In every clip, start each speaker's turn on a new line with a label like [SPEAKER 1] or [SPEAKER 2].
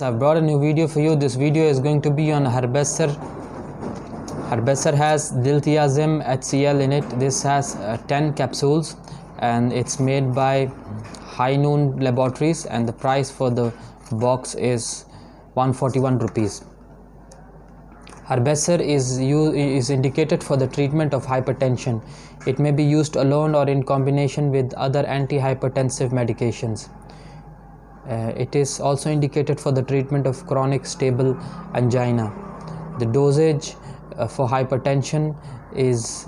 [SPEAKER 1] I've brought a new video for you. This video is going to be on Herbesser. Herbesser has diltiazem HCl in it. This has 10 capsules and it's made by High Noon Laboratories, and the price for the box is 141 rupees. Herbesser is indicated for the treatment of hypertension. It may be used alone or in combination with other antihypertensive medications. It is also indicated for the treatment of chronic stable angina. The dosage for hypertension is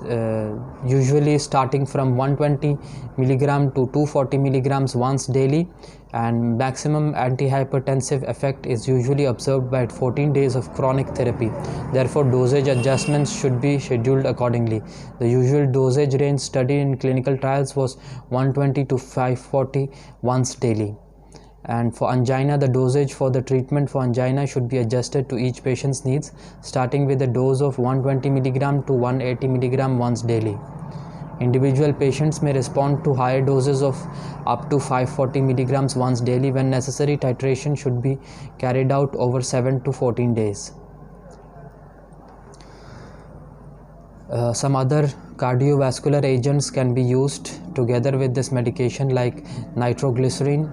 [SPEAKER 1] usually starting from 120 milligram to 240 milligrams once daily, and maximum antihypertensive effect is usually observed by 14 days of chronic therapy. Therefore, dosage adjustments should be scheduled accordingly. The usual dosage range studied in clinical trials was 120 to 540 once daily. And for angina, the dosage for the treatment for angina should be adjusted to each patient's needs, starting with a dose of 120 milligram to 180 milligram once daily. Individual patients may respond to higher doses of up to 540 milligrams once daily. When necessary, titration should be carried out over 7 to 14 days. Some other cardiovascular agents can be used together with this medication, like nitroglycerin,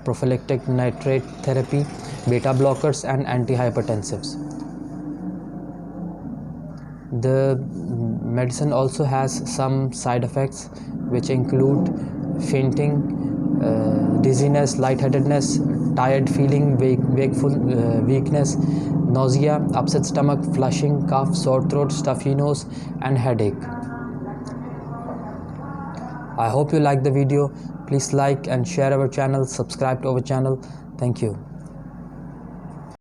[SPEAKER 1] prophylactic nitrate therapy, beta blockers, and antihypertensives. The medicine also has some side effects which include fainting, dizziness, lightheadedness, tired feeling, weakness, nausea, upset stomach, flushing, cough, sore throat, stuffy nose, and headache. I hope you like the video. Please like and share our channel, subscribe to our channel. Thank you.